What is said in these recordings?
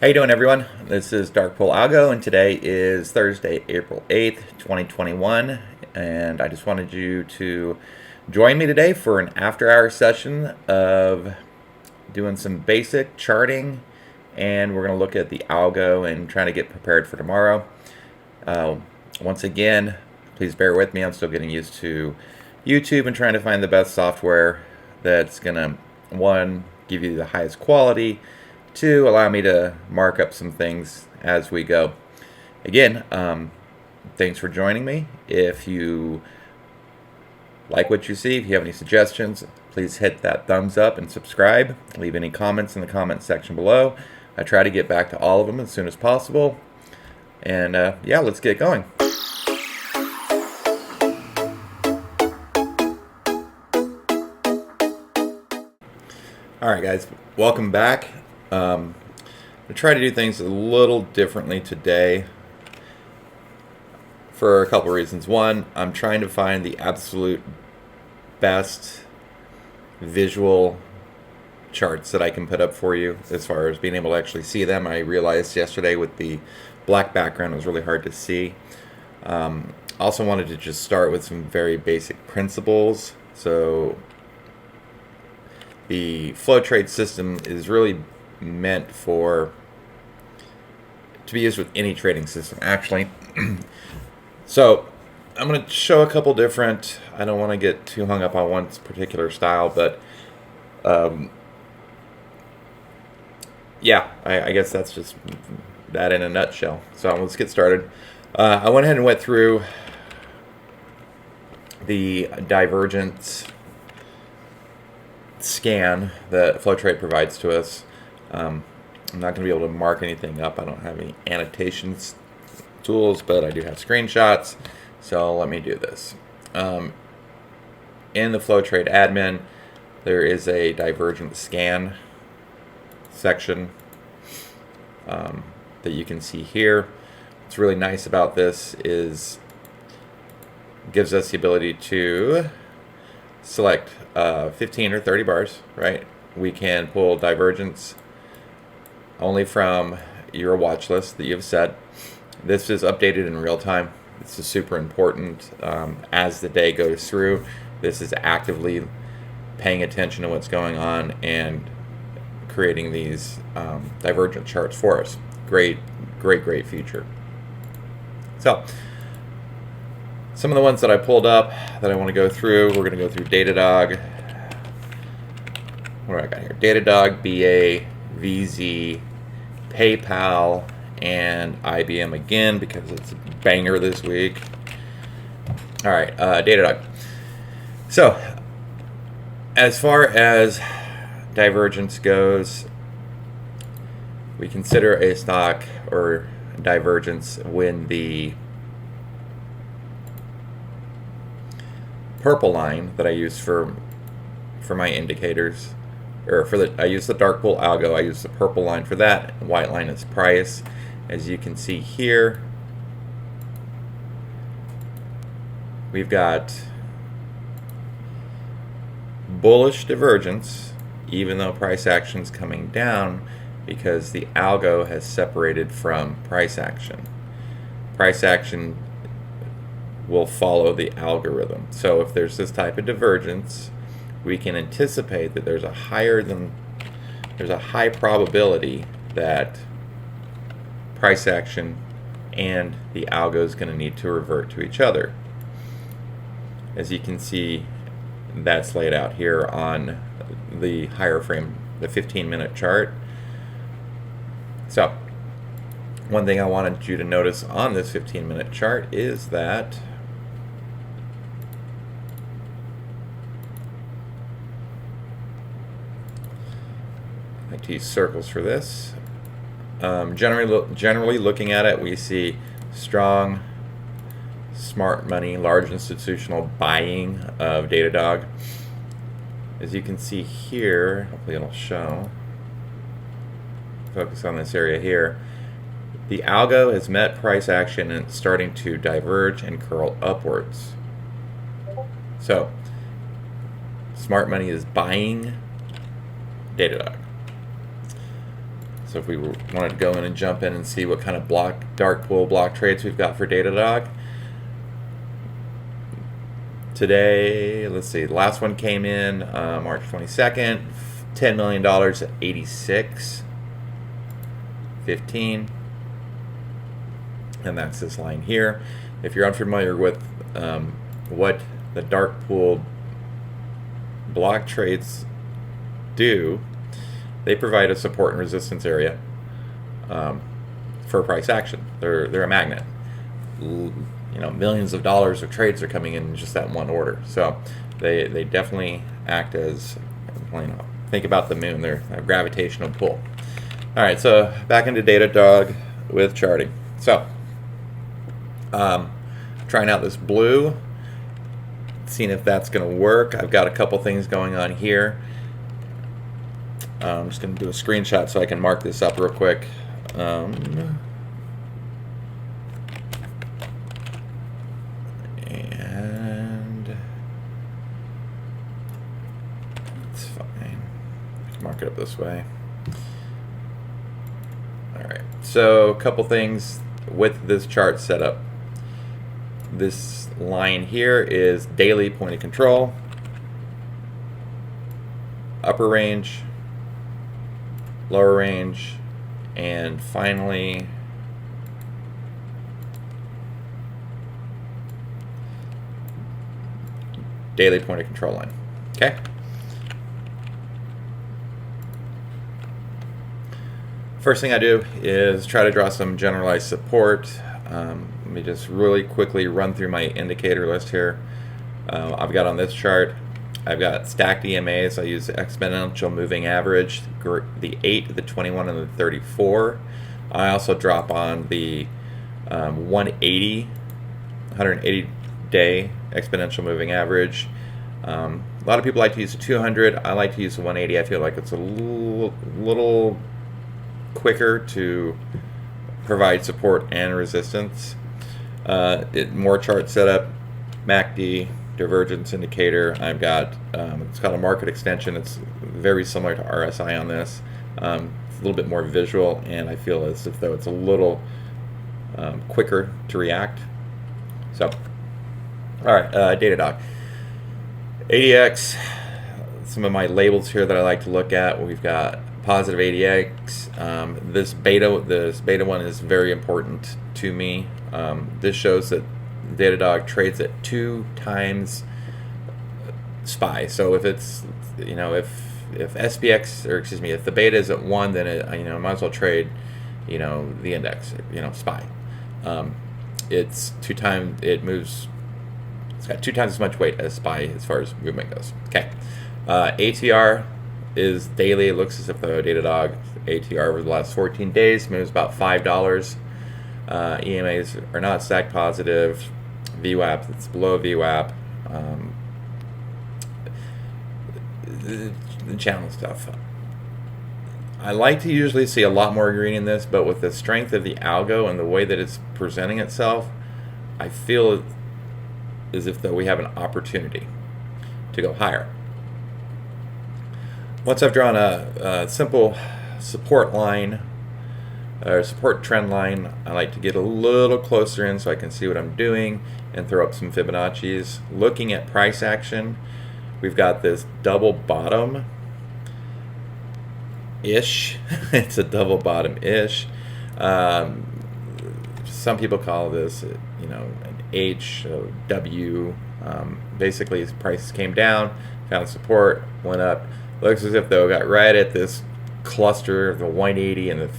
How you doing, everyone? This is Dark Pool Algo, and today is Thursday, April 8th, 2021, and I just wanted you to join me today for an after-hour session of doing some basic charting, and we're going to look at the algo and trying to get prepared for tomorrow. Once again, please bear with me. I'm still getting used to YouTube and trying to find the best software that's going to, one, give you the highest quality, two, allow me to mark up some things as we go. Again, thanks for joining me. If you like what you see, if you have any suggestions, please hit that thumbs up and subscribe. Leave any comments in the comment section below. I try to get back to all of them as soon as possible. And yeah, let's get going. All right, guys, welcome back. I'm going to try to do things a little differently today for a couple reasons. One, I'm trying to find the absolute best visual charts that I can put up for you as far as being able to actually see them. I realized yesterday with the black background it was really hard to see. Also wanted to just start with some very basic principles. So the flow trade system is really meant to be used with any trading system, actually. So I'm going to show a couple different, I don't want to get too hung up on one particular style, but yeah, I guess that's just that in a nutshell. So let's get started. I went ahead and went through the Divergence Scan that FlowTrade provides to us. I'm not going to be able to mark anything up. I don't have any annotations tools, but I do have screenshots. So let me do this. In the FlowTrade admin, there is a Divergence Scan section that you can see here. What's really nice about this is it gives us the ability to select 15 or 30 bars, right? We can pull divergence only from your watch list that you've set. This is updated in real time. This is super important as the day goes through. This is actively paying attention to what's going on and creating these divergent charts for us. Great feature. So some of the ones that I pulled up that I want to go through, we're going to go through DDOG. What do I got here? DDOG, BA, VZ, PayPal, and IBM again because it's a banger this week. All right, DDOG. So as far as divergence goes, we consider a stock or divergence when the purple line that I use for my indicators, or I use the dark pool algo, I use the purple line for that, and white line is price. As you can see here, we've got bullish divergence, even though price action's coming down, because the algo has separated from price action. Price action will follow the algorithm. So if there's this type of divergence, we can anticipate that there's a high probability that price action and the algo is going to need to revert to each other. As you can see, that's laid out here on the higher frame, the 15-minute chart. So one thing I wanted you to notice on this 15-minute chart is that I like to use circles for this. Generally looking at it, we see strong, smart money, large institutional buying of DDOG. As you can see here, hopefully it'll show. Focus on this area here. The algo has met price action and it's starting to diverge and curl upwards. So, smart money is buying DDOG. So if we wanted to go in and jump in and see what kind of dark pool block trades we've got for DataDog. Today, let's see, the last one came in March 22nd, $10 million at 86.15. And that's this line here. If you're unfamiliar with what the dark pool block trades do, they provide a support and resistance area for price action. They're a magnet. Millions of dollars of trades are coming in just that one order. So they definitely act as, think about the moon. They're a gravitational pull. All right, so back into DataDog with charting. So trying out this blue, seeing if that's going to work. I've got a couple things going on here. I'm just going to do a screenshot so I can mark this up real quick. And it's fine. I can mark it up this way. All right. So a couple things with this chart setup. This line here is daily point of control, upper range, lower range, and finally daily point of control line. Okay. First thing I do is try to draw some generalized support. Let me just really quickly run through my indicator list here. I've got on this chart, I've got stacked EMAs. I use the exponential moving average, the 8, the 21, and the 34. I also drop on the 180 day exponential moving average. A lot of people like to use the 200. I like to use the 180. I feel like it's a little quicker to provide support and resistance. More chart setup, MACD, divergence indicator. I've got it's called a market extension. It's very similar to RSI on this. It's a little bit more visual, and I feel as if though it's a little quicker to react. So, all right, DataDog, ADX. Some of my labels here that I like to look at. We've got positive ADX. This beta one is very important to me. This shows that DataDog trades at 2 times SPY. So if it's, if SPX, or excuse me, if the beta is at 1, then it, might as well trade, the index, SPY. It's 2 times, it moves, it's got 2 times as much weight as SPY as far as movement goes. Okay. ATR is daily. It looks as if the DataDog ATR over the last 14 days moves about $5. EMAs are not stack positive. VWAP, it's below VWAP. The channel stuff. I like to usually see a lot more green in this, but with the strength of the algo and the way that it's presenting itself, I feel as if though we have an opportunity to go higher. Once I've drawn a simple support line, or support trend line, I like to get a little closer in so I can see what I'm doing and throw up some Fibonacci's. Looking at price action, we've got this double bottom ish. It's a double bottom ish. Some people call this, an H, W. Basically, prices came down, found support, went up. Looks as if though got right at this cluster, the 180 and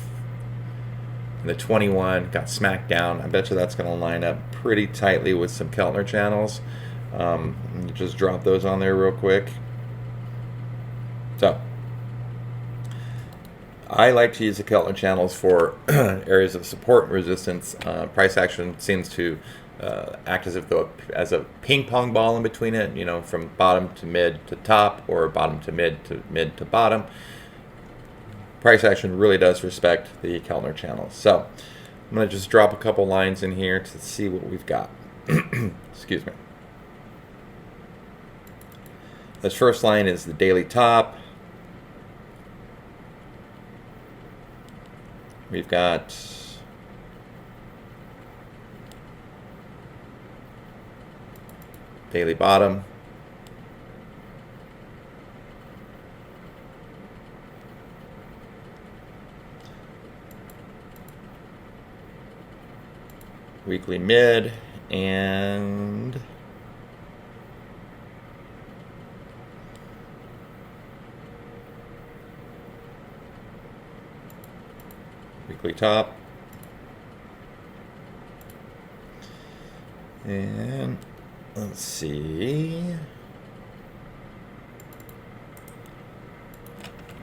the 21, got smacked down. I bet you that's going to line up pretty tightly with some Keltner channels. Just drop those on there real quick. So I like to use the Keltner channels for areas of support and resistance. Price action seems to act as if though as a ping pong ball in between it, from bottom to mid to top, or bottom to mid to bottom. Price action really does respect the Keltner channels. So I'm going to just drop a couple lines in here to see what we've got. Excuse me. This first line is the daily top. We've got daily bottom, weekly mid, and weekly top. And let's see.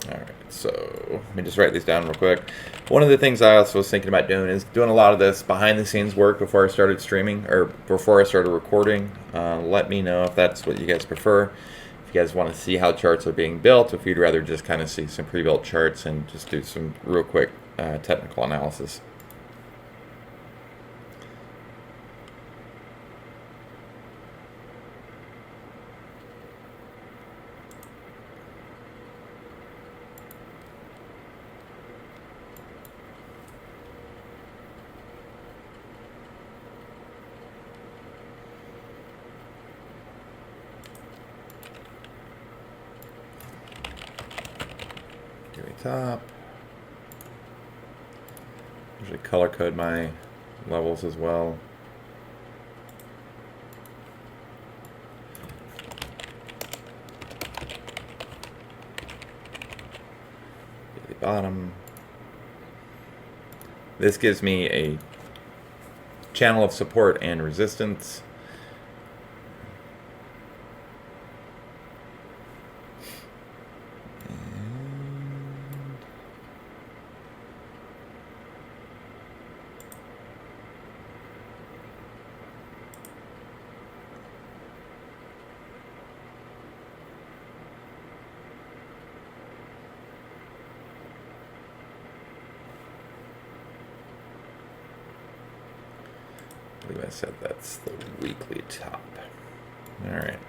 All right, so let me just write these down real quick. One of the things I also was thinking about doing is doing a lot of this behind the scenes work before I started streaming, or before I started recording. Let me know if that's what you guys prefer. If you guys want to see how charts are being built, if you'd rather just kind of see some pre-built charts and just do some real quick technical analysis. Top. Usually color code my levels as well. The bottom. This gives me a channel of support and resistance. I believe I said that's the weekly top. All right.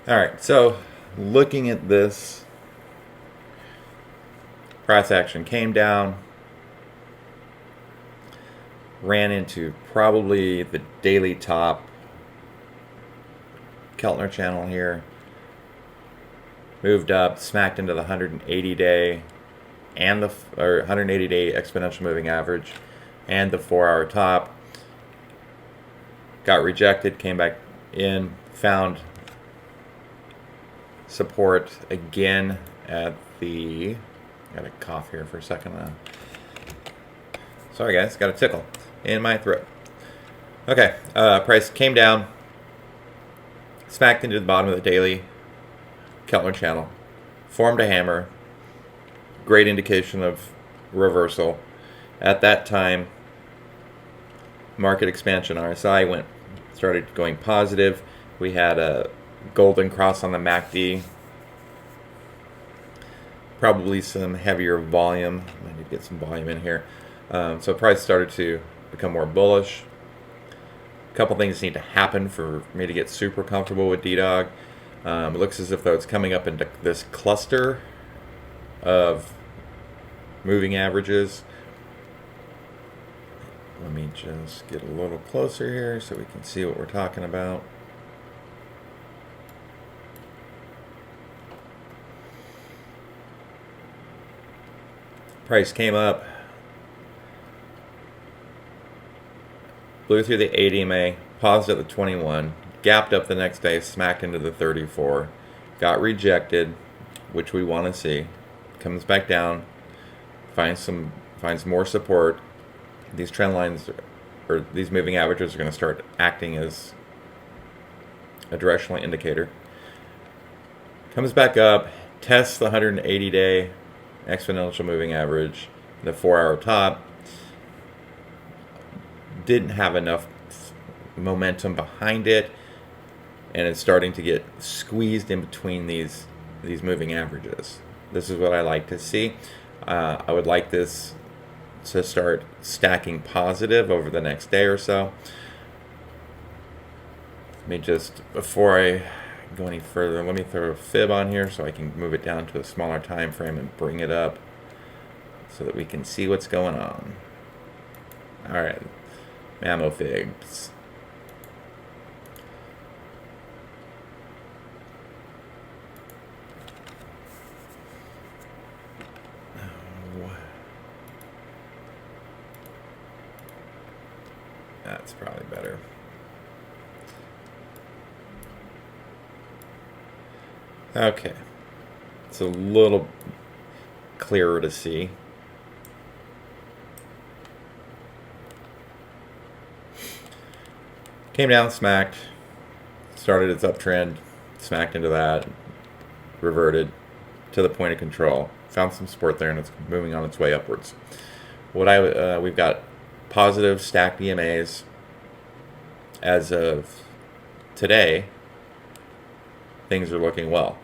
All right, so looking at this, price action came down, ran into probably the daily top, Keltner channel here, moved up, smacked into the 180-day and the 180-day exponential moving average and the 4-hour top. Got rejected, came back in, found support again at the. Got a cough here for a second. Sorry guys, got a tickle in my throat. Okay, price came down, smacked into the bottom of the daily Keltner channel, formed a hammer, great indication of reversal. At that time, market expansion RSI started going positive. We had a golden cross on the MACD, probably some heavier volume. I need to get some volume in here. So price started to become more bullish. A couple things need to happen for me to get super comfortable with DDOG. It looks as if though it's coming up into this cluster of moving averages. Let me just get a little closer here so we can see what we're talking about. Price came up, blew through the 80 MA, paused at the 21, gapped up the next day, smacked into the 34, got rejected, which we want to see, comes back down, finds more support. These trend lines or these moving averages are going to start acting as a directional indicator. Comes back up, tests the 180-day exponential moving average, the 4-hour top. Didn't have enough momentum behind it, and it's starting to get squeezed in between these moving averages. This is what I like to see. I would like this to start stacking positive over the next day or so. Let me just, before I go any further, let me throw a fib on here so I can move it down to a smaller time frame and bring it up so that we can see what's going on. Alright, mammo figs. That's probably better. Okay, it's a little clearer to see. Came down, smacked, started its uptrend, smacked into that, reverted to the point of control, found some support there, and it's moving on its way upwards. We've got positive stacked EMAs as of today. Things are looking well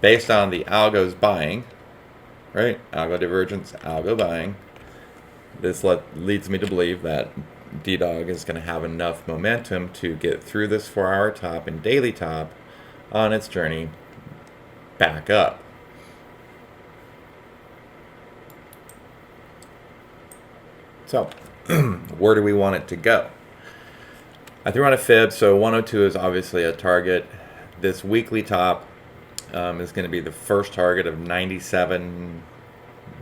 based on the algo's buying, right? Algo divergence, algo buying. This leads me to believe that DDOG is going to have enough momentum to get through this 4-hour top and daily top on its journey back up. So, where do we want it to go? I threw on a fib, so 102 is obviously a target. This weekly top is going to be the first target of 97,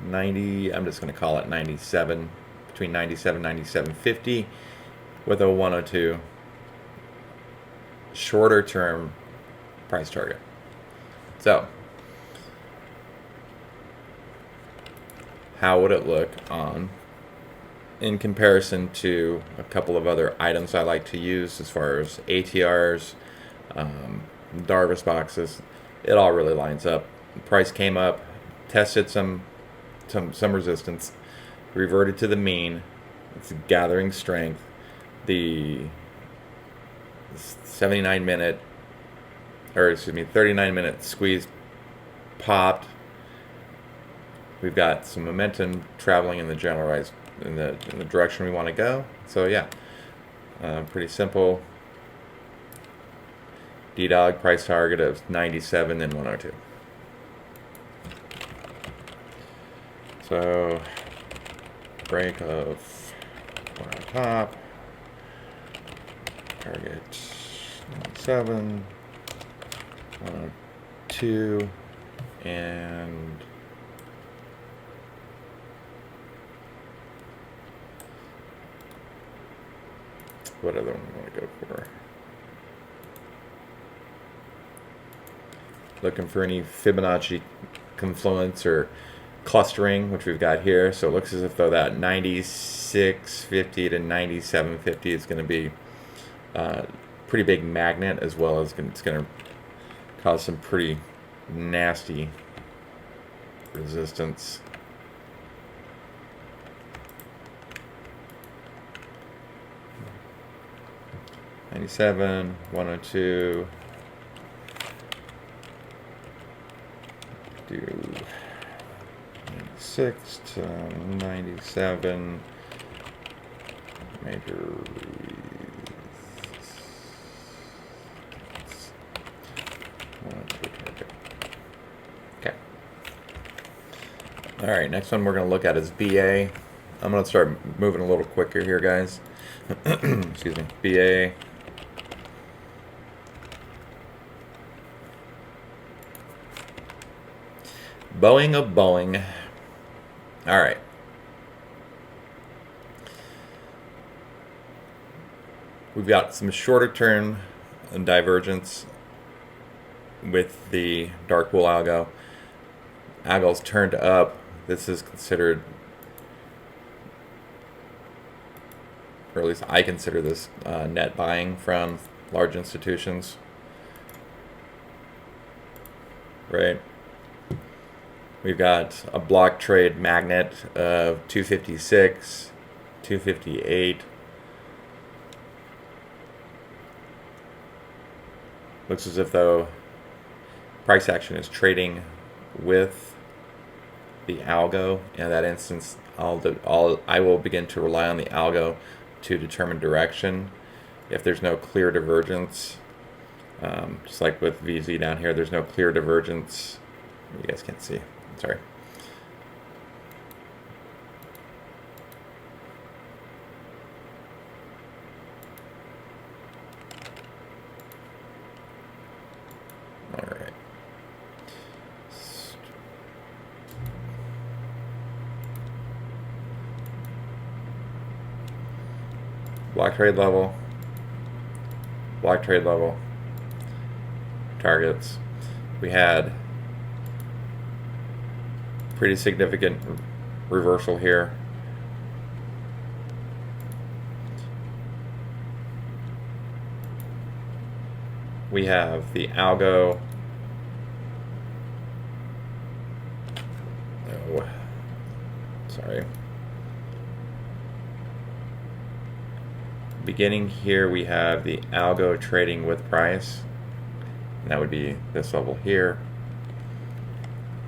90, I'm just going to call it 97, between 97 and 97.50 with a 102 shorter term price target. So, how would it look in comparison to a couple of other items I like to use as far as ATRs, Darvis boxes? It all really lines up. The price came up, tested some resistance, reverted to the mean. It's gathering strength. The 39-minute squeeze popped. We've got some momentum traveling in the direction we want to go. So yeah, pretty simple. DDOG price target of 97 and 102. So break of top, target 97, 102, and what other one do I want to go for? Looking for any Fibonacci confluence or clustering, which we've got here. So it looks as if though that 96.50 to 97.50 is going to be a pretty big magnet, as well as it's going to cause some pretty nasty resistance. $97, 102. Do 96 to 97 major okay. All right, next one we're going to look at is BA. I'm going to start moving a little quicker here, guys. Excuse me. BA. Boeing of Boeing. All right. We've got some shorter term divergence with the dark pool algo. Algo's turned up. This is considered, or at least I consider this net buying from large institutions. Right? We've got a block trade magnet of 256, 258. Looks as if though price action is trading with the algo. In that instance, I will begin to rely on the algo to determine direction. If there's no clear divergence, Just like with VZ down here, there's no clear divergence. You guys can't see. Sorry. All right. Block trade level. Block trade level. Targets. We had pretty significant reversal here. We have the algo. Oh, sorry. Beginning here, we have the algo trading with price. And that would be this level here.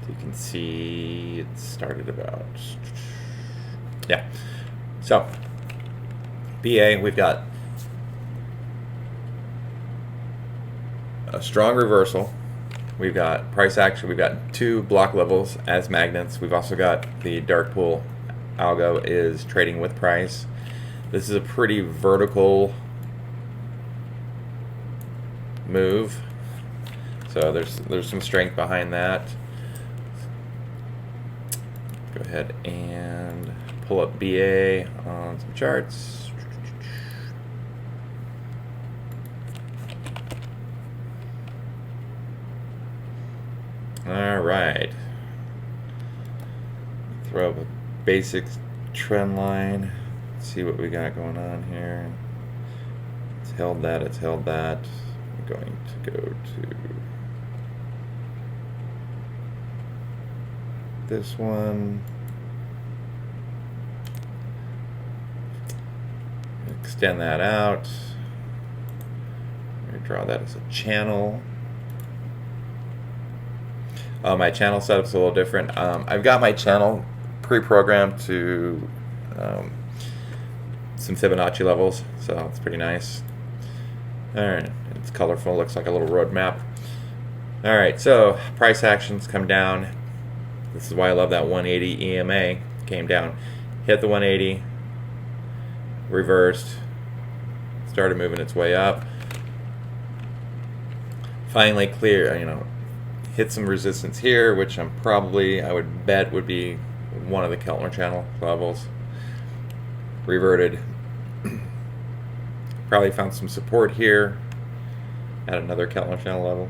So you can see it started about, yeah. So, BA, we've got a strong reversal. We've got price action. We've got two block levels as magnets. We've also got the dark pool algo is trading with price. This is a pretty vertical move. So there's some strength behind that. Go ahead and pull up BA on some charts. All right. Throw up a basic trend line. See what we got going on here. It's held that. It's held that. I'm going to go to this one. Extend that out. I'm going to draw that as a channel. My channel setup's a little different. I've got my channel pre-programmed to some Fibonacci levels, so it's pretty nice. All right, it's colorful, looks like a little roadmap. All right, so price actions come down. This is why I love that 180 EMA. Came down, hit the 180, reversed, started moving its way up. Finally clear, hit some resistance here, which I would bet would be one of the Keltner channel levels. Reverted. Probably found some support here at another Keltner channel level.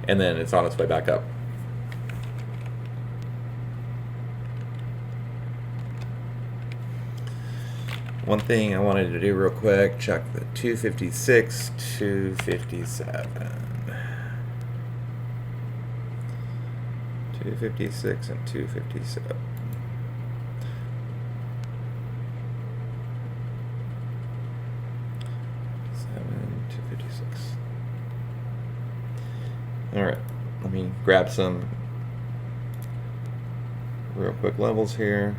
And then it's on its way back up. One thing I wanted to do real quick, check the 256, 257. 256 and 257. 256. All right, let me grab some real quick levels here.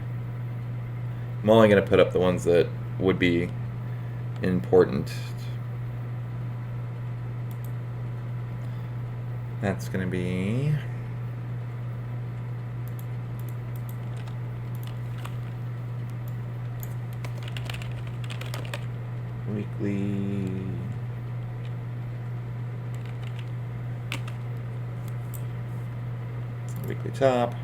I'm only going to put up the ones that would be important. That's going to be weekly top.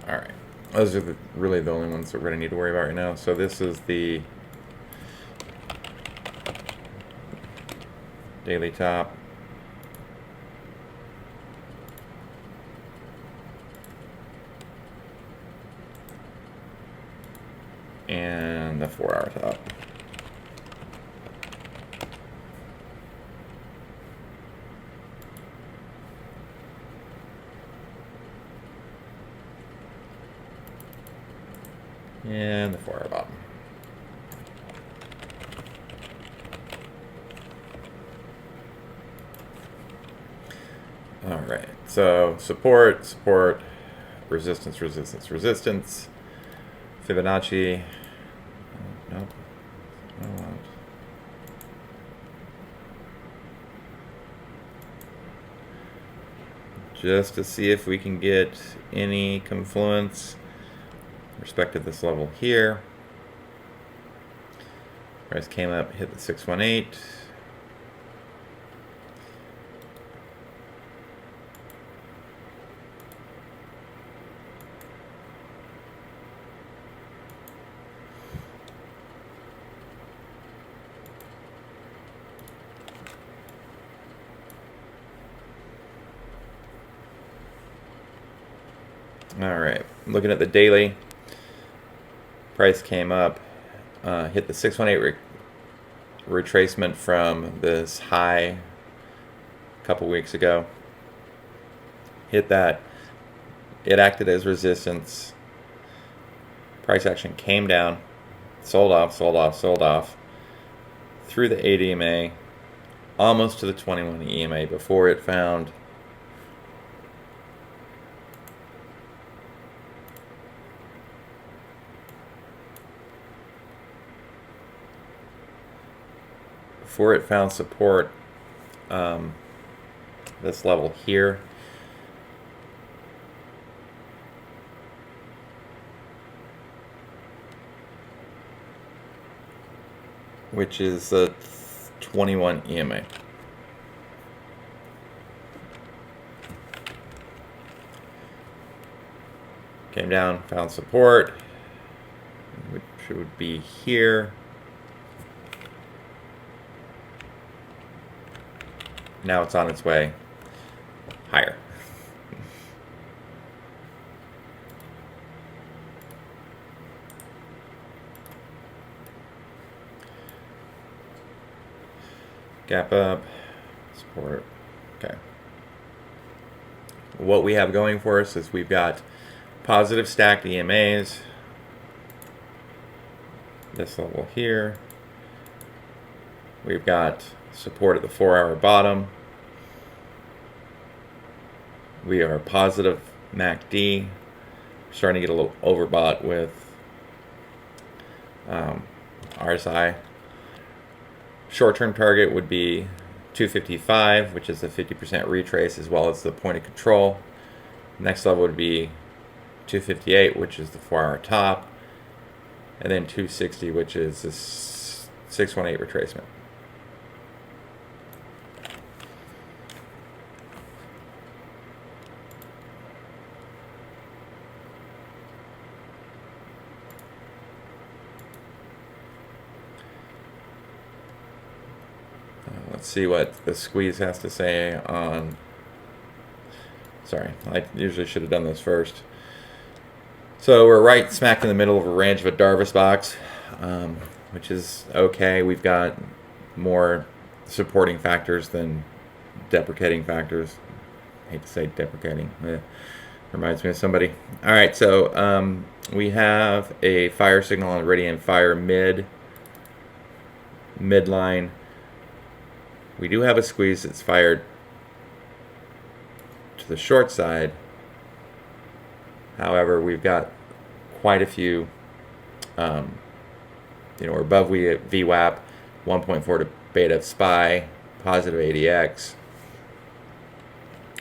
All right, those are really the only ones that we're going to need to worry about right now. So this is the daily top. and the 4-hour top. And the 4-hour bottom. All right, so support, support, resistance, resistance, resistance, Fibonacci. Nope. Just to see if we can get any confluence with respect to this level here. Price came up, hit the 618. All right, looking at the daily, price came up, hit the 618 retracement from this high a couple weeks ago. Hit that, it acted as resistance. Price action came down, sold off, sold off, sold off, through the 8 EMA, almost to the 21 EMA before it found support, this level here. Which is the 21 EMA. Came down, found support, which would be here. Now it's on its way higher. Gap up, support, okay. What we have going for us is we've got positive stacked EMAs, this level here. We've got support at the 4-hour bottom. We are positive MACD. Starting to get a little overbought with RSI. Short-term target would be 255, which is the 50% retrace, as well as the point of control. Next level would be 258, which is the 4-hour top, and then 260, which is the 618 retracement. Let's see what the squeeze has to say on. Sorry, I usually should have done this first. So we're right smack in the middle of a range of a Darvis box, which is okay. We've got more supporting factors than deprecating factors. I hate to say deprecating. Reminds me of somebody. All right, so we have a fire signal on Iridium Fire midline. We do have a squeeze that's fired to the short side. However, we've got quite a few, we're above VWAP, 1.4 to beta of SPY, positive ADX.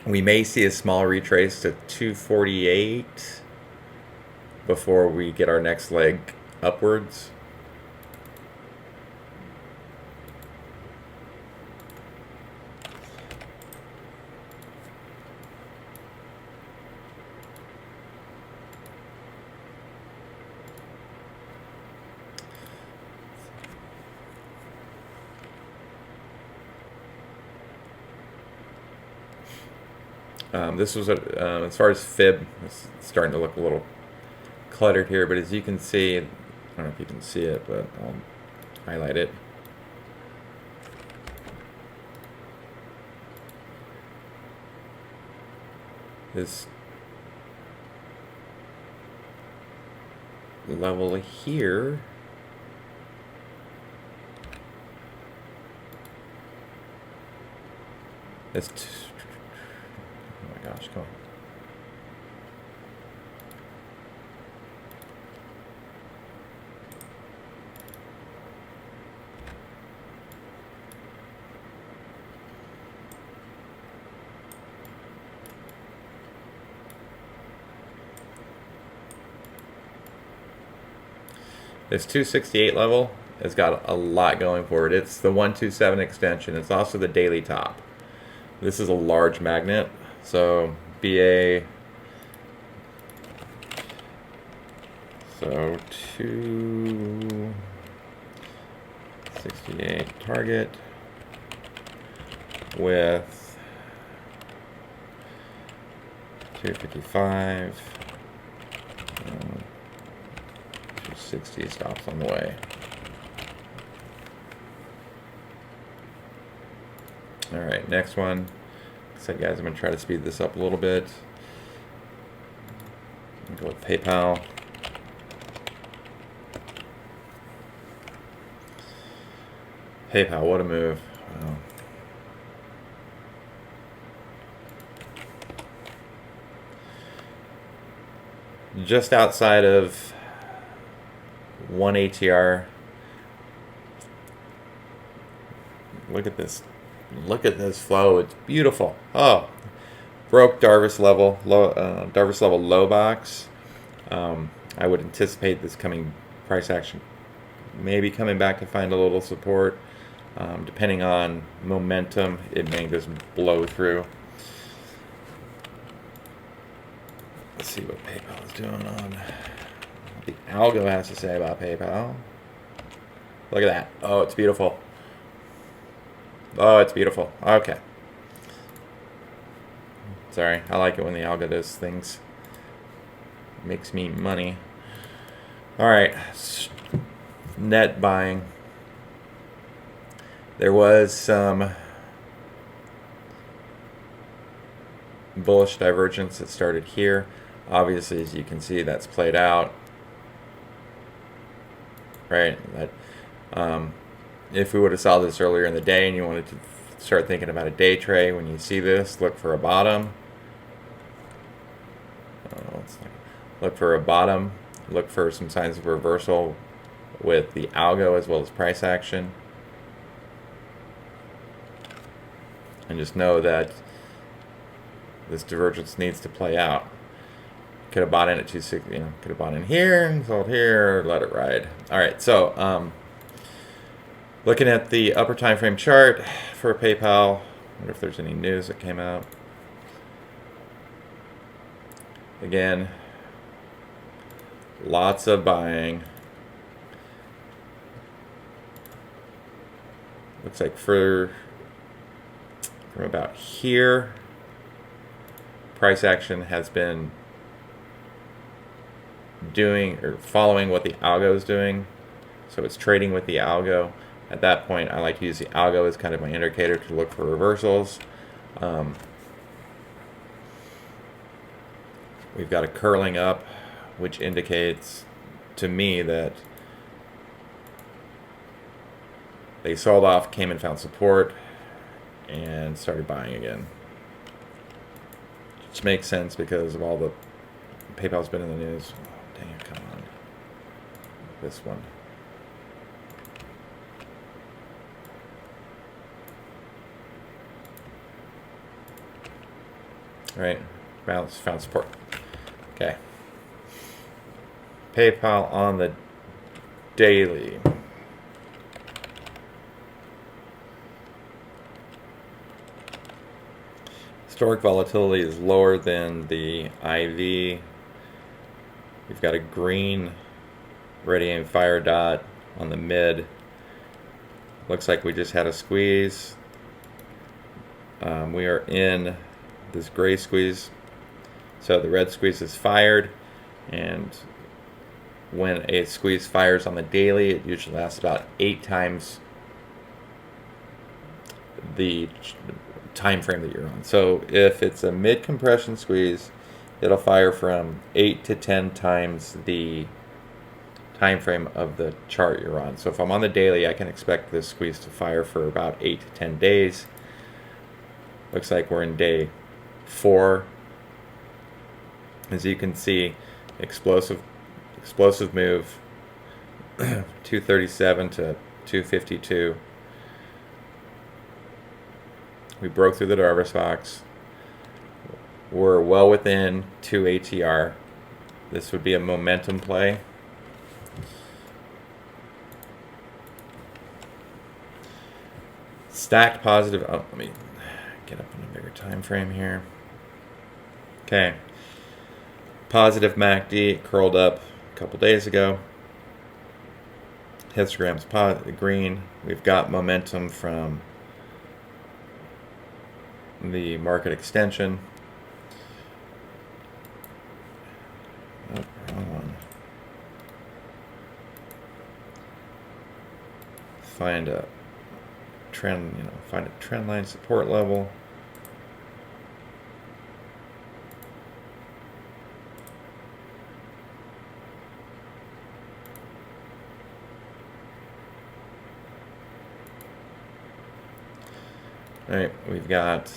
We may see a small retrace to 248 before we get our next leg upwards. This was, as far as fib, it's starting to look a little cluttered here, but as you can see, don't know if you can see it, but I'll highlight it. This level here is oh my gosh, come on. This 268 level has got a lot going for it. It's the 127 extension. It's also the daily top. This is a large magnet, so BA, so 268 target with 255. 60 stops on the way. All right, next one. Like I said, guys, I'm going to try to speed this up a little bit. Go with PayPal. PayPal, what a move. Wow. Just outside of 1 ATR. Look at this. Look at this flow. It's beautiful. Oh, broke Darvis level low box. I would anticipate this coming price action, maybe coming back to find a little support. Depending on momentum, it may just blow through. Let's see what PayPal is doing on. The algo has to say about PayPal. Look at that. Oh, it's beautiful. Oh, it's beautiful. Okay. Sorry, I like it when the algo does things. Makes me money. All right. Net buying. There was some bullish divergence that started here. Obviously, as you can see, that's played out. Right, that if we would have saw this earlier in the day and you wanted to start thinking about a day trade, when you see this, look for a bottom. Look for a bottom. Look for some signs of reversal with the algo as well as price action, and just know that this divergence needs to play out. Could have bought in at 260, could have bought in here and sold here, let it ride. All right, so looking at the upper time frame chart for PayPal, wonder if there's any news that came out. Again, lots of buying. Looks like from about here, price action has been doing or following what the algo is doing, so it's trading with the algo. At that point, I like to use the algo as kind of my indicator to look for reversals. We've got a curling up, which indicates to me that they sold off, came and found support, and started buying again. Which makes sense because of all the PayPal's been in the news. Dang it, come on. This one. All right, found support. Okay. PayPal on the daily. Historic volatility is lower than the IV. We've got a green ready aim fire dot on the mid. Looks like we just had a squeeze. We are in this gray squeeze. So the red squeeze is fired, and when a squeeze fires on the daily, it usually lasts about 8 times the time frame that you're on. So if it's a mid compression squeeze, it'll fire from 8 to 10 times the time frame of the chart you're on. So if I'm on the daily, I can expect this squeeze to fire for about 8 to 10 days. Looks like we're in day 4. As you can see, explosive move, 237 to 252. We broke through the Darvas box. We're well within 2 ATR. This would be a momentum play. Stacked positive. Oh, let me get up on a bigger time frame here. Okay. Positive MACD curled up a couple days ago. Histogram's green. We've got momentum from the market extension. Oh, wrong one. Find a trend, find a trend line support level. All right, we've got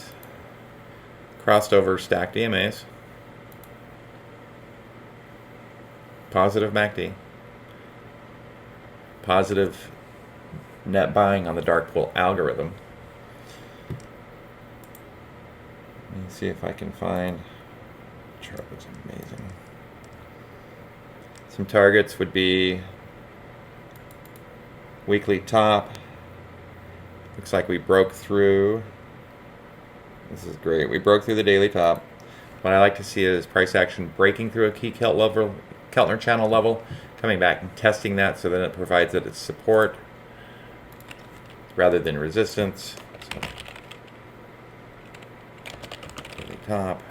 crossed over stacked EMAs, positive MACD, positive net buying on the dark pool algorithm. Let me see if I can find, the chart looks amazing. Some targets would be weekly top. Looks like we broke through. This is great. We broke through the daily top. What I like to see is price action breaking through a key Keltner channel level, coming back and testing that, so then it provides it as support rather than resistance. So, daily top.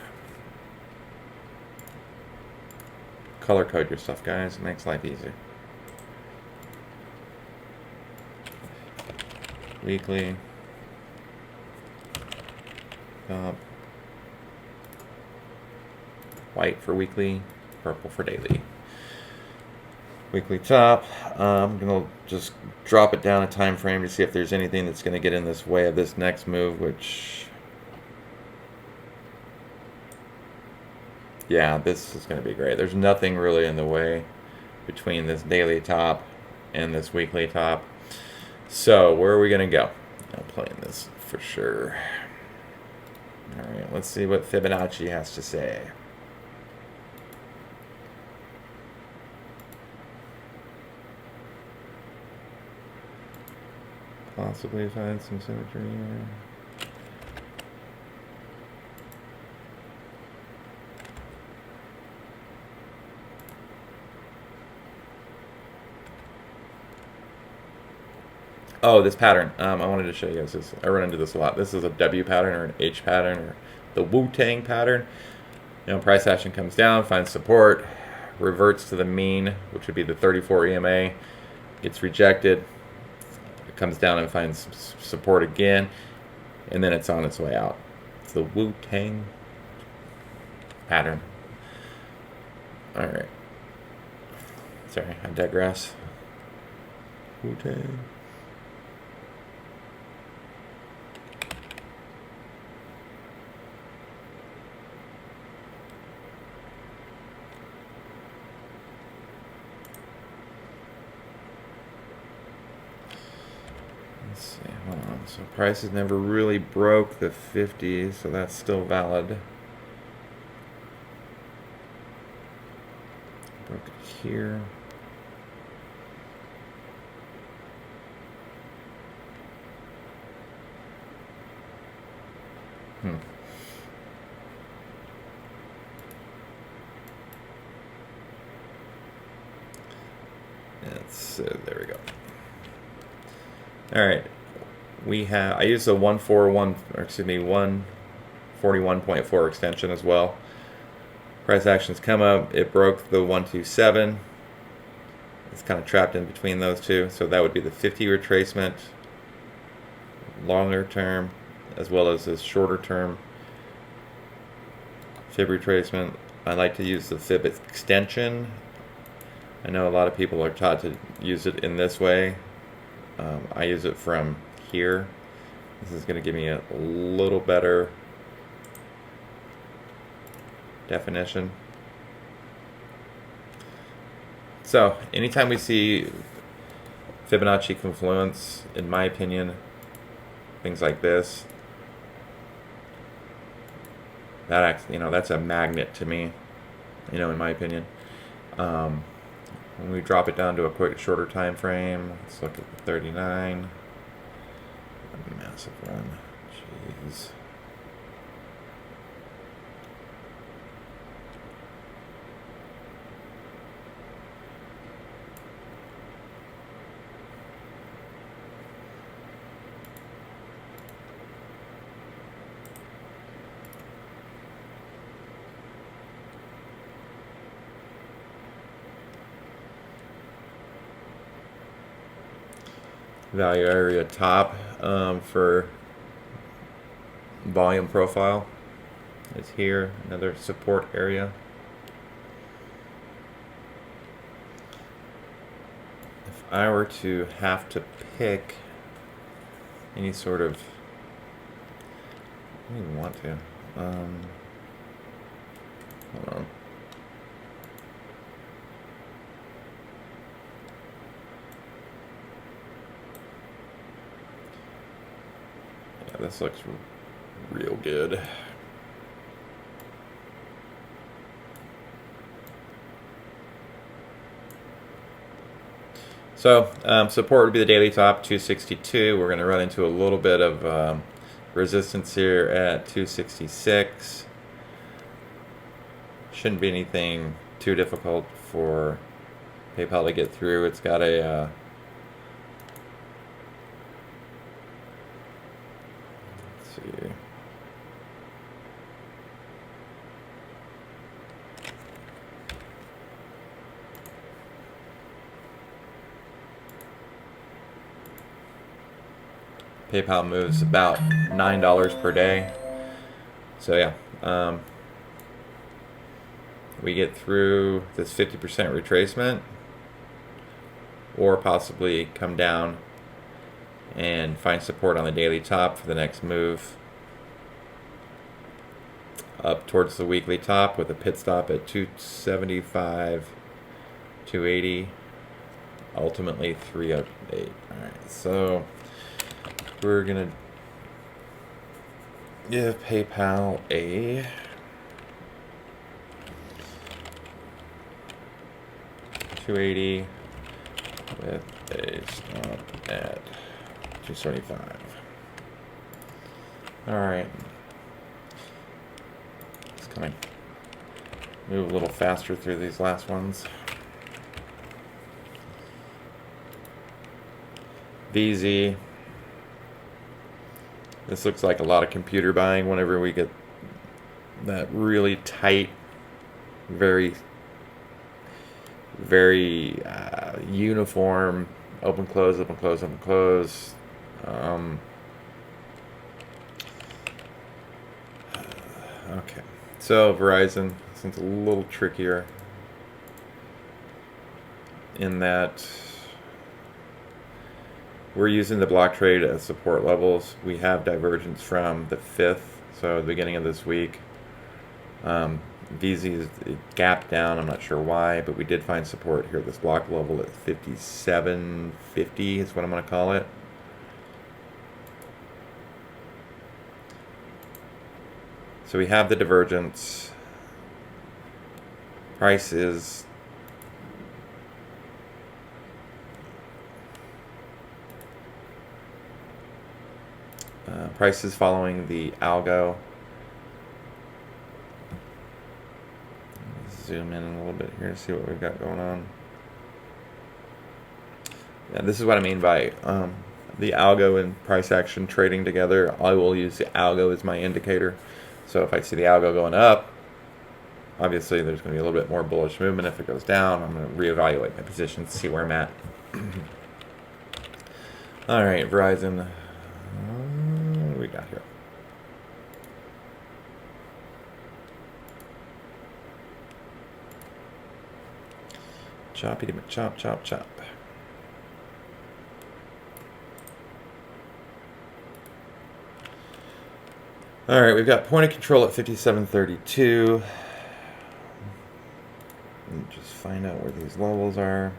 Color code your stuff, guys. It makes life easier. Weekly. Top. White for weekly, purple for daily. Weekly top. I'm going to just drop it down a time frame to see if there's anything that's going to get in this way of this next move, which, yeah, this is going to be great. There's nothing really in the way between this daily top and this weekly top. So where are we going to go? I'm playing this for sure. All right, let's see what Fibonacci has to say. Possibly find some symmetry here. Oh, this pattern. I wanted to show you guys this. I run into this a lot. This is a W pattern or an H pattern or the Wu-Tang pattern. Price action comes down, finds support, reverts to the mean, which would be the 34 EMA, gets rejected, it comes down and finds support again, and then it's on its way out. It's the Wu-Tang pattern. All right. Sorry, I digress. Wu-Tang. Let's see, hold on. So prices never really broke the 50, so that's still valid. Broke it here. There we go. All right, I used a 141.4 extension as well. Price actions come up. It broke the 127. It's kind of trapped in between those two. So that would be the 50 retracement, longer term, as well as this shorter term fib retracement. I like to use the fib extension. I know a lot of people are taught to use it in this way. I use it from here. This is going to give me a little better definition. So anytime we see Fibonacci confluence, in my opinion, things like this, that actually, that's a magnet to me, in my opinion. When we drop it down to a quick shorter time frame, let's look at the 39. A massive one. Jeez. Value area top for volume profile is here, another support area. If I were to have to pick any sort of, I don't even want to, hold on. This looks real good. So support would be the daily top, 262. We're going to run into a little bit of resistance here at 266. Shouldn't be anything too difficult for PayPal to get through. It's got a see. PayPal moves about $9 per day. So yeah, we get through this 50% retracement, or possibly come down and find support on the daily top for the next move up towards the weekly top with a pit stop at 275, 280, ultimately 308. Alright, so we're gonna give PayPal a $280 with a stop at 275. Alright. Let's kind of move a little faster through these last ones. VZ. This looks like a lot of computer buying whenever we get that really tight, very uniform open close, open close, open close. Okay, so Verizon, this one's a little trickier in that we're using the block trade as support levels. We have divergence from the 5th, so the beginning of this week. VZ is gapped down, I'm not sure why, but we did find support here at this block level at 57.50 is what I'm going to call it. So we have the divergence. Price is following the algo. Zoom in a little bit here to see what we've got going on. Yeah, this is what I mean by the algo and price action trading together. I will use the algo as my indicator. So if I see the algo going up, Obviously, there's going to be a little bit more bullish movement if it goes down. I'm going to reevaluate my position to see where I'm at. All right, Verizon. What do we got here? Choppy, chop, chop, chop. All right, we've got point of control at 57.32. Just find out where these levels are.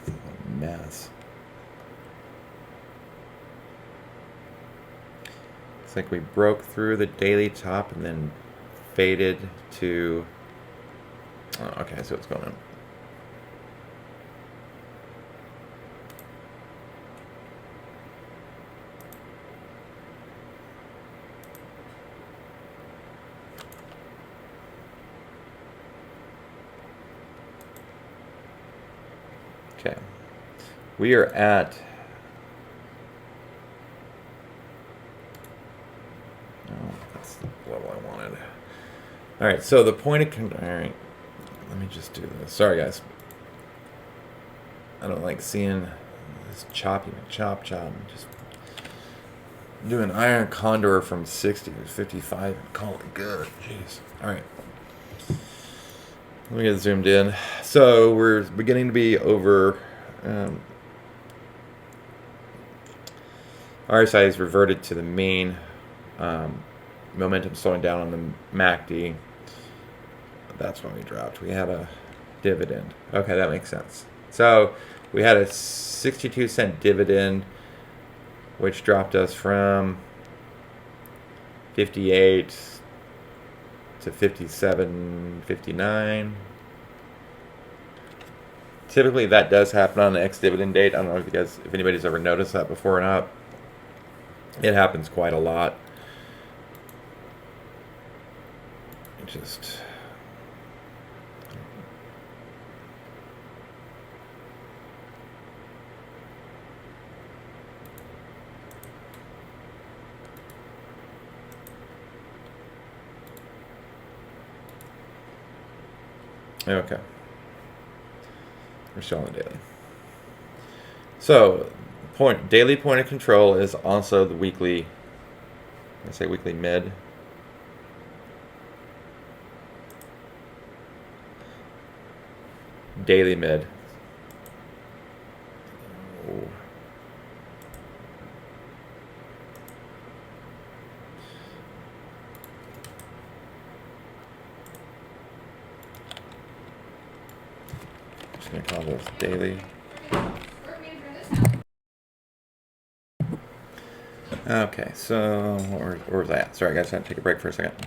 What a mess. It's like we broke through the daily top and then faded to... Oh, okay, so what's going on? Okay, we are at... Oh, that's the level I wanted. All right, so the point of... All right, let me just do this. Sorry, guys. I don't like seeing this choppy chop. Just do an iron condor from 60 to 55 and call it good. Jeez. All right. Let me get zoomed in. So we're beginning to be over. RSI has reverted to the mean. Momentum slowing down on the MACD. That's when we dropped. We had a dividend. Okay, that makes sense. So we had a 62-cent dividend, which dropped us from 58 to 57, 59. Typically, that does happen on the ex-dividend date. I don't know if anybody's ever noticed that before or not. It happens quite a lot. It just... Okay. We're still on the daily. So, daily point of control is also the weekly, I say weekly mid. Daily mid. Oh. Just gonna call this daily. Okay, so where was I at? Sorry guys, I had to take a break for a second.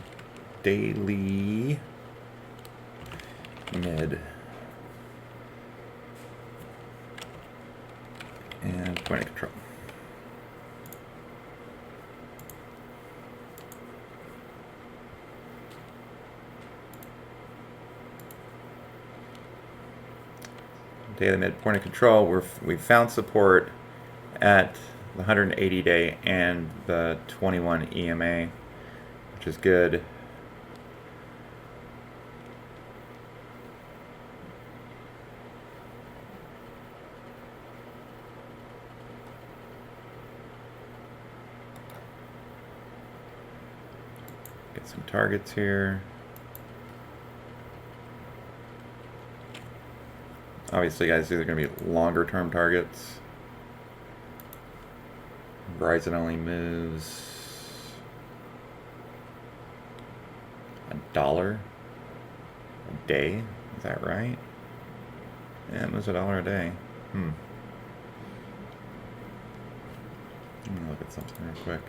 Daily mid and point of control. Daily mid point of control. We found support at the 180-day and the 21 EMA, which is good. Get some targets here. Obviously, guys, these are going to be longer term targets. Verizon only moves $1 a day. Is that right? Yeah, it moves $1 a day. Let me look at something real quick.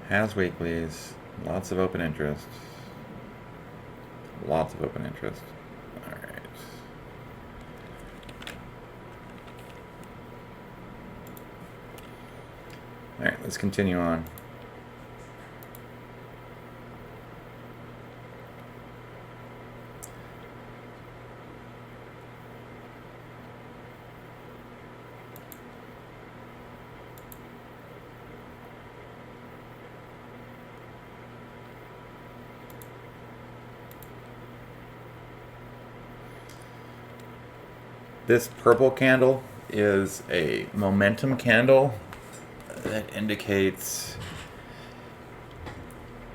Has weeklies. Lots of open interest. Lots of open interest. All right. All right, let's continue on. This purple candle is a momentum candle that indicates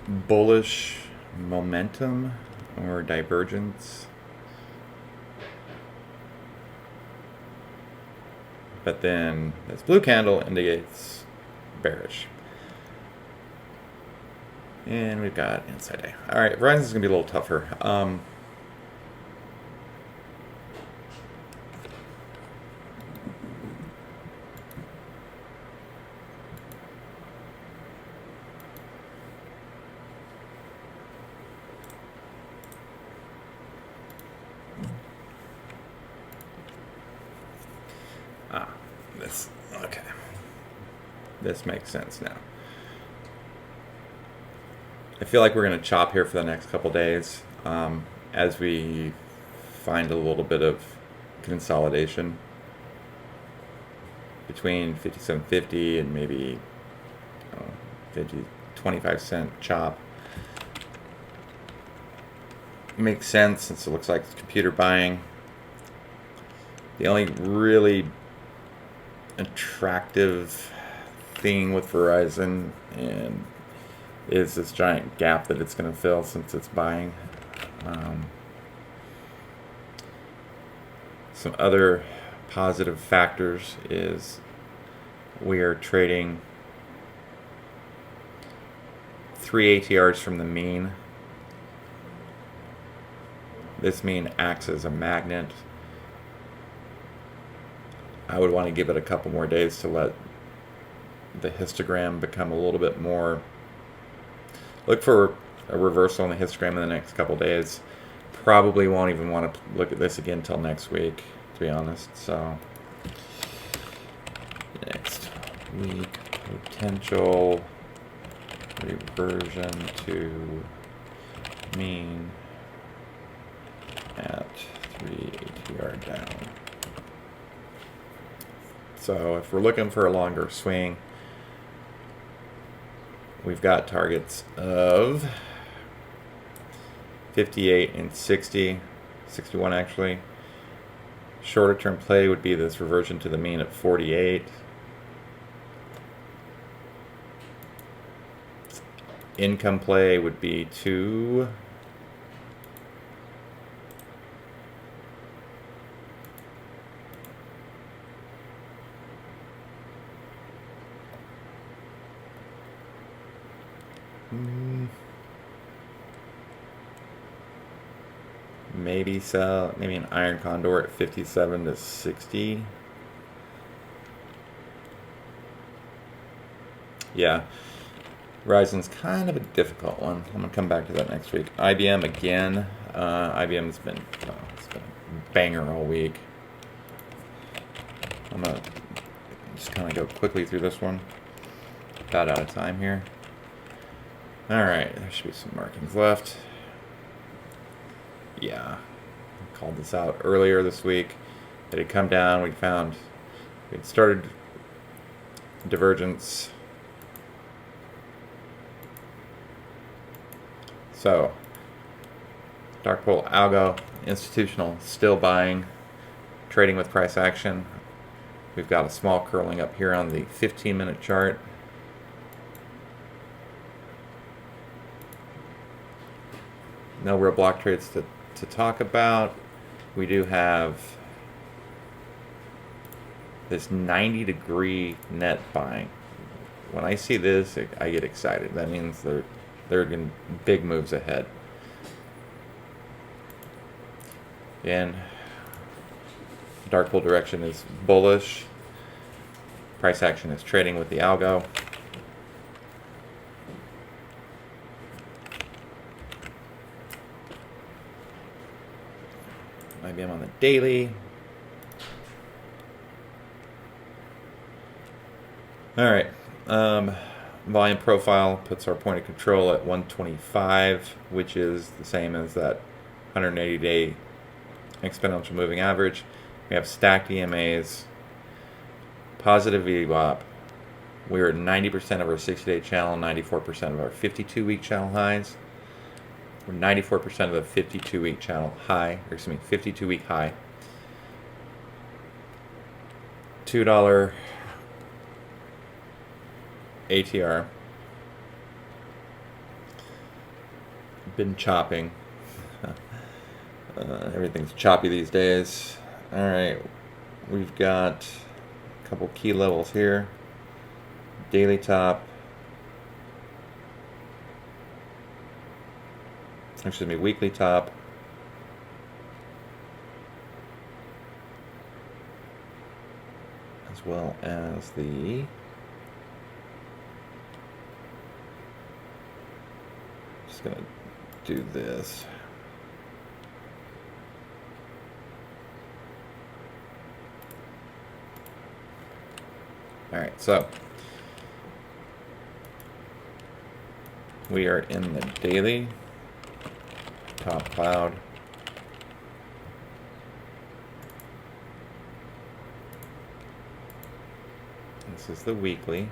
bullish momentum or divergence. But then this blue candle indicates bearish. And we've got inside day. All right, Verizon's going to be a little tougher. Okay. This makes sense now. I feel like we're going to chop here for the next couple days as we find a little bit of consolidation between 57.50 and maybe 25-cent chop. Makes sense since it looks like it's computer buying. The only really attractive thing with Verizon and is this giant gap that it's going to fill since it's buying. Some other positive factors is we are trading 3 ATRs from the mean. This mean acts as a magnet. I would want to give it a couple more days to let the histogram become a little bit more. Look for a reversal in the histogram in the next couple days. Probably won't even want to look at this again until next week, to be honest. So next week, potential reversion to mean at 3 ATR down. So if we're looking for a longer swing, we've got targets of 58 and 60, 61 actually. Shorter term play would be this reversion to the mean at 48. Income play would be to maybe sell maybe an iron condor at 57 to 60. Yeah, Verizon's kind of a difficult one. I'm gonna come back to that next week. IBM again. IBM's been it's been a banger all week. I'm gonna just kind of go quickly through this one. About out of time here. All right, there should be some markings left. Yeah, I called this out earlier this week. It had come down. We'd started divergence. So, dark pool algo, institutional, still buying, trading with price action. We've got a small curling up here on the 15-minute chart. No real block trades to talk about. We do have this 90-degree net buying. When I see this, I get excited. That means they're getting big moves ahead. And dark pool direction is bullish. Price action is trading with the algo. IBM on the daily. All right. Volume profile puts our point of control at 125, which is the same as that 180-day exponential moving average. We have stacked EMAs, positive VWAP. We're at 90% of our 60-day channel, 94% of our 52-week channel highs. We're 94% of the 52-week channel high, or excuse me, 52-week high. $2 ATR. Been chopping. Everything's choppy these days. Alright, we've got a couple key levels here. Daily top. Excuse me, weekly top. As well as the just gonna do this. Alright, so we are in the daily top cloud. This is the weekly.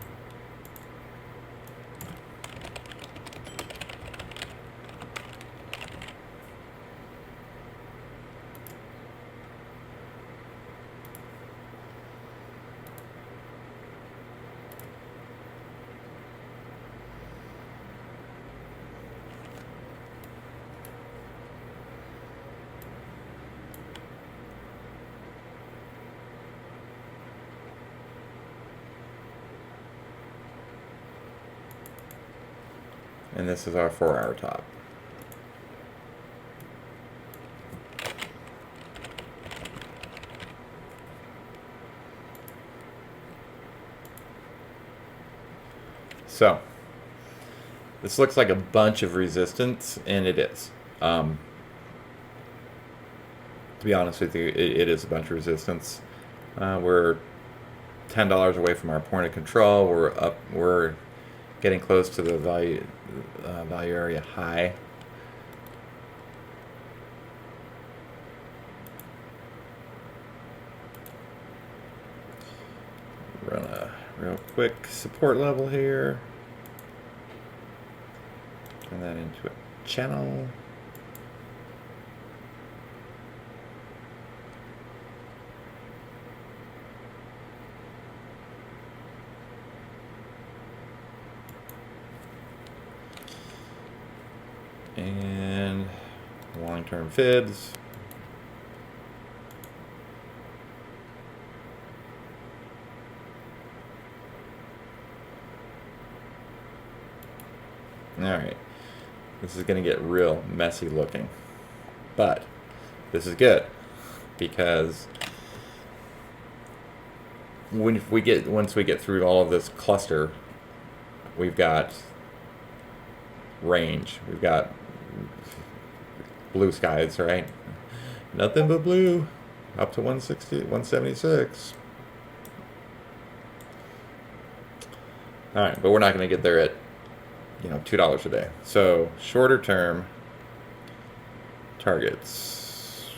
And this is our 4-hour top. So, this looks like a bunch of resistance, and it is. To be honest with you, it is a bunch of resistance. We're $10 away from our point of control. We're getting close to the value area high. Run a real quick support level here. Turn that into a channel. And long-term FIDs. All right, this is going to get real messy looking, but this is good because once we get through all of this cluster, we've got range. We've got blue skies, right? Nothing but blue, up to 160, 176. All right, but we're not going to get there at, $2 a day. So shorter term targets.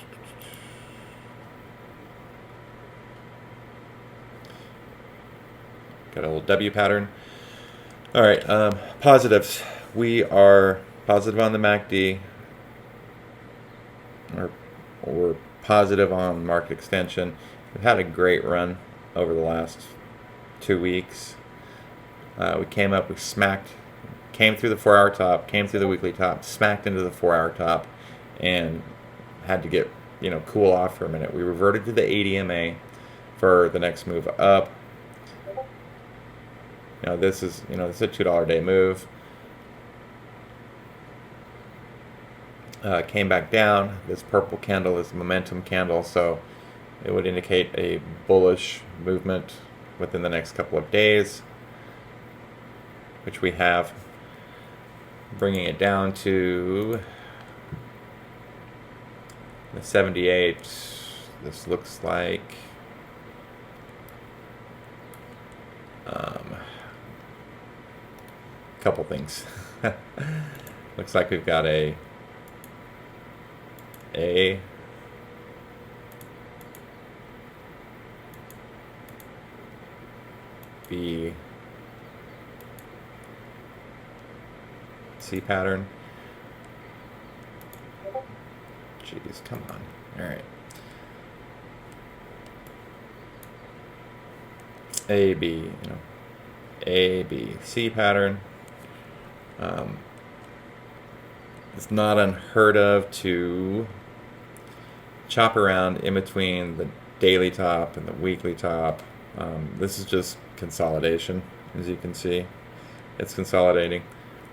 Got a little W pattern. All right, positives. We are positive on the MACD. Or positive on market extension. We've had a great run over the last 2 weeks. We came through the 4-hour top, came through the weekly top, smacked into the 4-hour top, and had to get cool off for a minute. We reverted to the 80 MA for the next move up. This is a $2 a day move. Came back down. This purple candle is a momentum candle, so it would indicate a bullish movement within the next couple of days, which we have. Bringing it down to the 78. This looks like a couple things. Looks like we've got a B, C pattern. Jeez, come on. All right. A, B, you know, A, B, C pattern. It's not unheard of to chop around in between the daily top and the weekly top. This is just consolidation, as you can see. It's consolidating.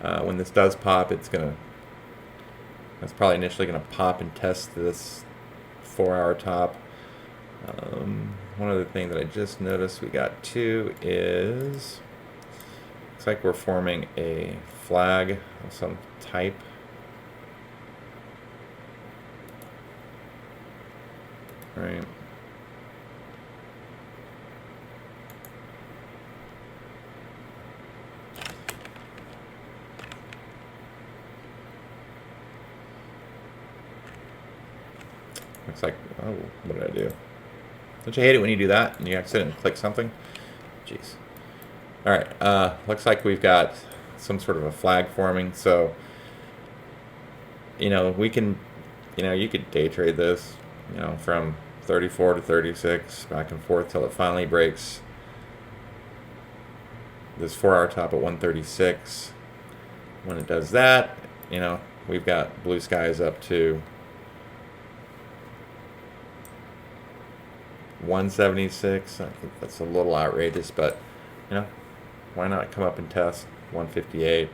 When this does pop, it's probably initially gonna pop and test this 4-hour top. One other thing that I just noticed we got too is, looks like we're forming a flag of some type. Right. Looks like, oh, what did I do? Don't you hate it when you do that and you accidentally click something? Jeez. All right, looks like we've got some sort of a flag forming. So, you know, we can, you know, you could day trade this, you know, from 34 to 36, back and forth till it finally breaks this 4-hour top at 136. When it does that, you know, we've got blue skies up to 176. I think that's a little outrageous, but you know, why not come up and test 158?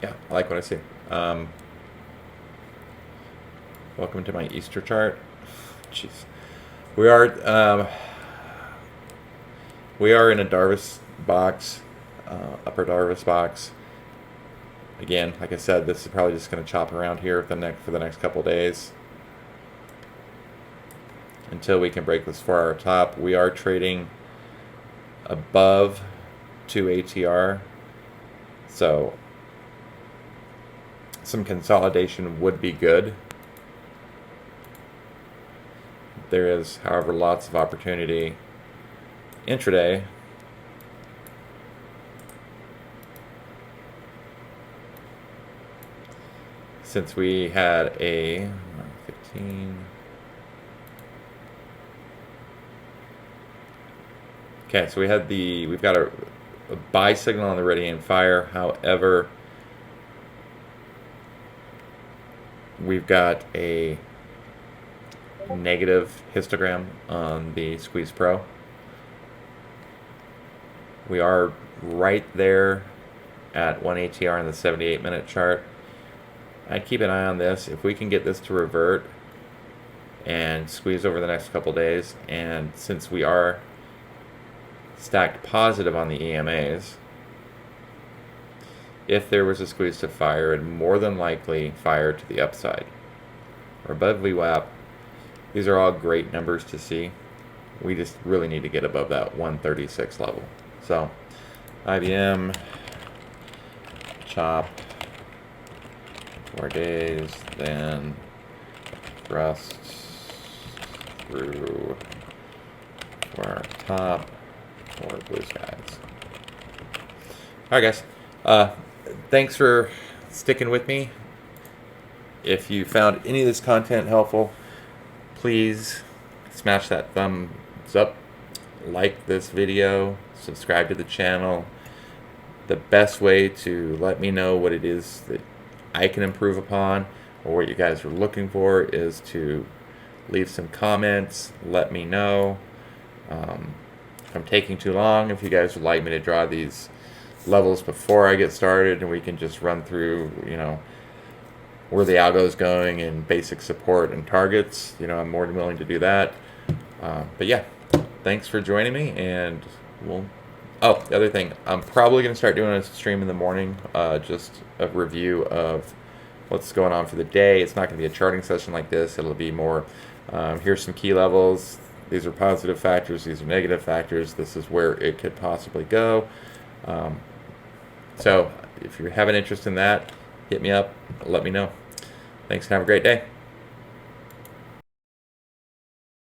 Yeah, I like what I see. Welcome to my Easter chart. Jeez, we are in a Darvis box, upper Darvis box. Again, like I said, this is probably just going to chop around here for the next couple days until we can break this 4-hour top. We are trading above 2 ATR, so some consolidation would be good. There is, however, lots of opportunity intraday. Since we had a 15. Okay, so we've got a buy signal on the ready aim fire. However, we've got a negative histogram on the Squeeze Pro. We are right there at 1 ATR in the 78-minute chart. I'd keep an eye on this. If we can get this to revert and squeeze over the next couple days, and since we are stacked positive on the EMAs, if there was a squeeze to fire, it'd more than likely fire to the upside or above VWAP. These are all great numbers to see. We just really need to get above that 136 level. So IBM, chop, 4 days, then thrust through for our top for blue skies. All right, guys. Thanks for sticking with me. If you found any of this content helpful, please smash that thumbs up, like this video, subscribe to the channel. The best way to let me know what it is that I can improve upon or what you guys are looking for is to leave some comments, let me know. If I'm taking too long, if you guys would like me to draw these levels before I get started and we can just run through, you know, where the algo is going and basic support and targets, you know, I'm more than willing to do that. But yeah, thanks for joining me, and we'll... Oh, the other thing, I'm probably going to start doing a stream in the morning, just a review of what's going on for the day. It's not going to be a charting session like this. It'll be more, here's some key levels. These are positive factors. These are negative factors. This is where it could possibly go. So if you have an interest in that, hit me up. Let me know. Thanks and have a great day.